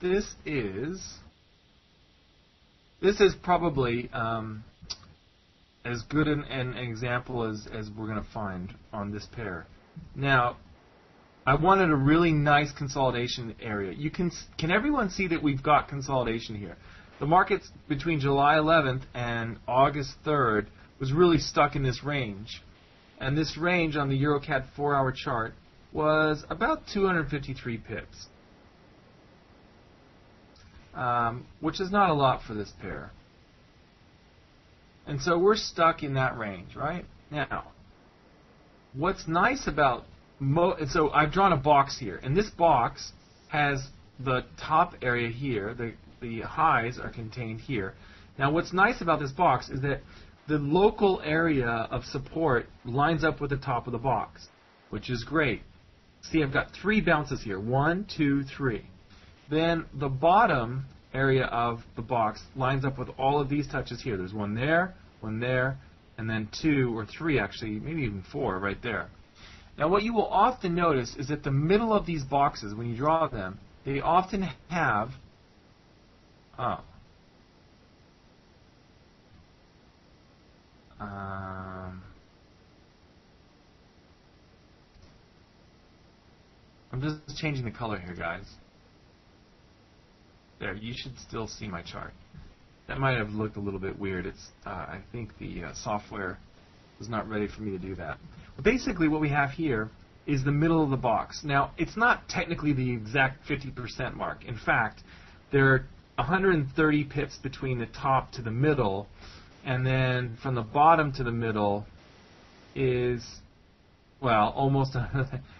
this is probably as good an example as we're going to find on this pair. Now, I wanted a really nice consolidation area. Can everyone see that we've got consolidation here? The market between July 11th and August 3rd was really stuck in this range. And this range on the EuroCAD 4-hour chart was about 253 pips, which is not a lot for this pair. And so we're stuck in that range, right? Now, what's nice about so I've drawn a box here, and this box has the top area here. The highs are contained here. Now, what's nice about this box is that the local area of support lines up with the top of the box, which is great. See, I've got 3 bounces here. 1, 2, 3. Then the bottom area of the box lines up with all of these touches here. There's one there, and then 2 or 3 actually, maybe even 4 right there. Now what you will often notice is that the middle of these boxes, when you draw them, they often have I'm just changing the color here, guys. There, you should still see my chart. That might have looked a little bit weird. I think the software was not ready for me to do that. But basically what we have here is the middle of the box. Now, it's not technically the exact 50% mark. In fact, there are 130 pips between the top to the middle, and then from the bottom to the middle is, well, almost,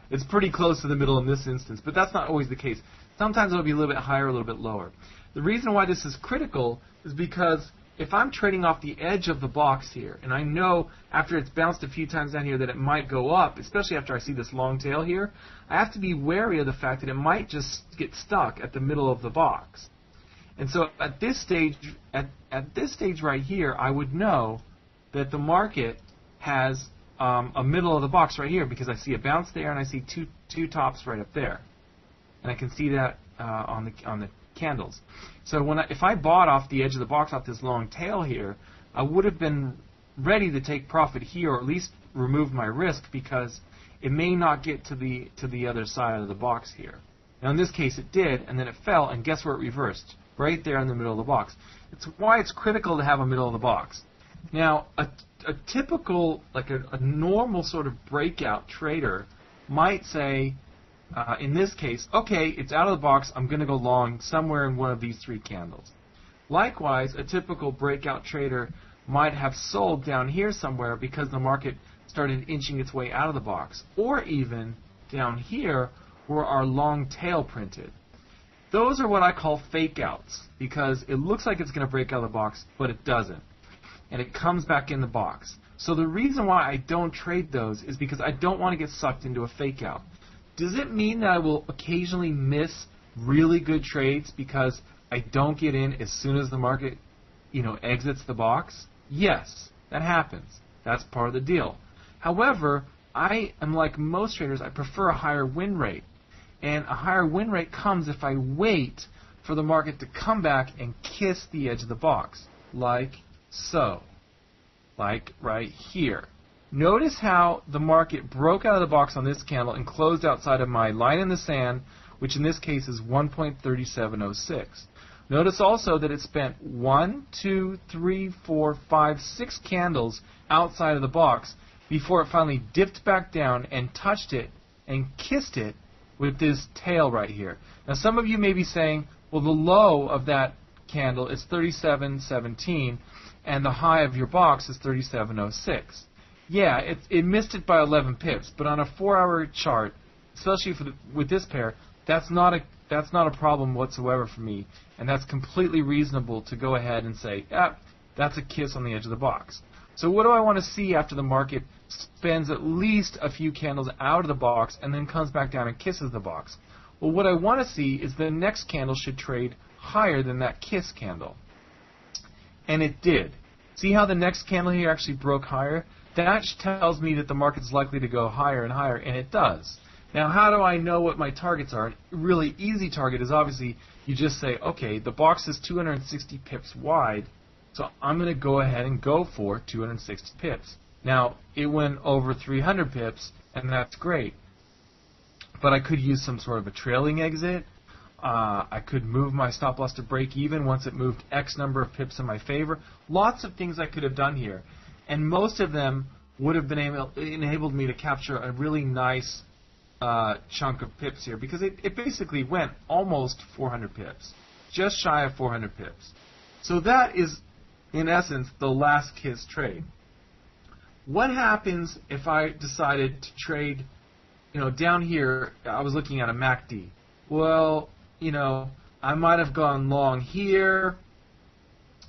it's pretty close to the middle in this instance, but that's not always the case. Sometimes it'll be a little bit higher, a little bit lower. The reason why this is critical is because if I'm trading off the edge of the box here, and I know after it's bounced a few times down here that it might go up, especially after I see this long tail here, I have to be wary of the fact that it might just get stuck at the middle of the box. And so at this stage, at this stage right here, I would know that the market has a middle of the box right here because I see a bounce there and I see two tops right up there, and I can see that on the candles. So if I bought off the edge of the box off this long tail here, I would have been ready to take profit here, or at least remove my risk, because it may not get to the other side of the box here. Now in this case it did, and then it fell, and guess where it reversed? Right there in the middle of the box. It's why it's critical to have a middle of the box. Now a typical, like a normal sort of breakout trader might say, in this case, okay, it's out of the box, I'm going to go long somewhere in one of these 3 candles. Likewise, a typical breakout trader might have sold down here somewhere because the market started inching its way out of the box, or even down here where our long tail printed. Those are what I call fake outs, because it looks like it's going to break out of the box, but it doesn't. And it comes back in the box. So the reason why I don't trade those is because I don't want to get sucked into a fake out. Does it mean that I will occasionally miss really good trades because I don't get in as soon as the market, exits the box? Yes, that happens. That's part of the deal. However, I am like most traders, I prefer a higher win rate. And a higher win rate comes if I wait for the market to come back and kiss the edge of the box, like so, like right here. Notice how the market broke out of the box on this candle and closed outside of my line in the sand, which in this case is 1.3706. Notice also that it spent 1, 2, 3, 4, 5, 6 candles outside of the box before it finally dipped back down and touched it and kissed it with this tail right here. Now some of you may be saying, well, the low of that candle is 37.17 and the high of your box is 37.06. Yeah, it missed it by 11 pips, but on a 4-hour chart, especially with this pair, that's not a problem whatsoever for me, and that's completely reasonable to go ahead and say, that's a kiss on the edge of the box. So what do I want to see after the market spends at least a few candles out of the box and then comes back down and kisses the box? Well, what I want to see is the next candle should trade higher than that kiss candle. And it did. See how the next candle here actually broke higher? That tells me that the market's likely to go higher and higher, and it does. Now, how do I know what my targets are? A really easy target is obviously you just say, okay, the box is 260 pips wide, so I'm going to go ahead and go for 260 pips. Now, it went over 300 pips, and that's great. But I could use some sort of a trailing exit. I could move my stop loss to break even once it moved X number of pips in my favor. Lots of things I could have done here. And most of them would have been enabled me to capture a really nice chunk of pips here, because it basically went almost 400 pips, just shy of 400 pips. So that is, in essence, the last kiss trade. What happens if I decided to trade, down here, I was looking at a MACD. Well, I might have gone long here,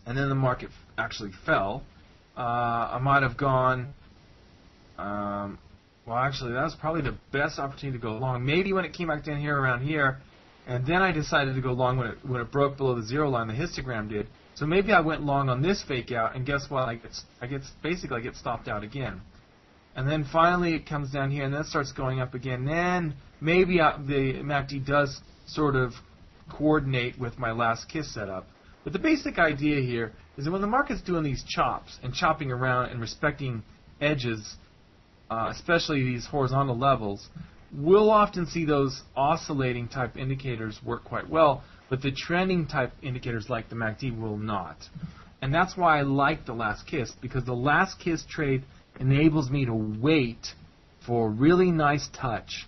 and then the market actually fell. I might have gone, well, actually, that was probably the best opportunity to go long. Maybe when it came back down here around here, and then I decided to go long when it broke below the zero line, the histogram did. So maybe I went long on this fake out, and guess what? I get stopped out again. And then finally it comes down here, and then it starts going up again. Then maybe the MACD does sort of coordinate with my last kiss setup. But the basic idea here is that when the market's doing these chops and chopping around and respecting edges, especially these horizontal levels, we'll often see those oscillating type indicators work quite well, but the trending type indicators like the MACD will not. And that's why I like the last kiss, because the last kiss trade enables me to wait for a really nice touch.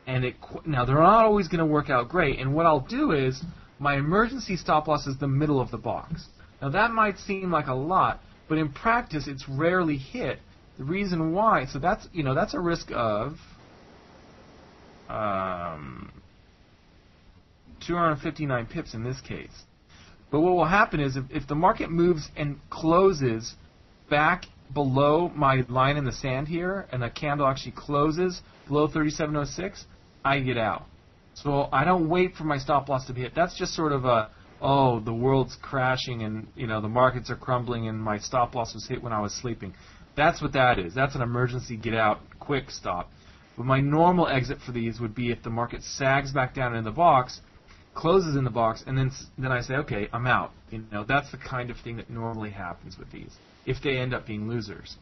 And now they're not always going to work out great, and what I'll do is my emergency stop loss is the middle of the box. Now that might seem like a lot, but in practice it's rarely hit. The reason why, so that's a risk of 259 pips in this case. But what will happen is if the market moves and closes back below my line in the sand here, and the candle actually closes below 37.06, I get out. So I don't wait for my stop loss to be hit. That's just sort of the world's crashing and the markets are crumbling and my stop loss was hit when I was sleeping. That's what that is. That's an emergency get out quick stop. But my normal exit for these would be if the market sags back down in the box, closes in the box, and then I say, okay, I'm out. That's the kind of thing that normally happens with these, if they end up being losers.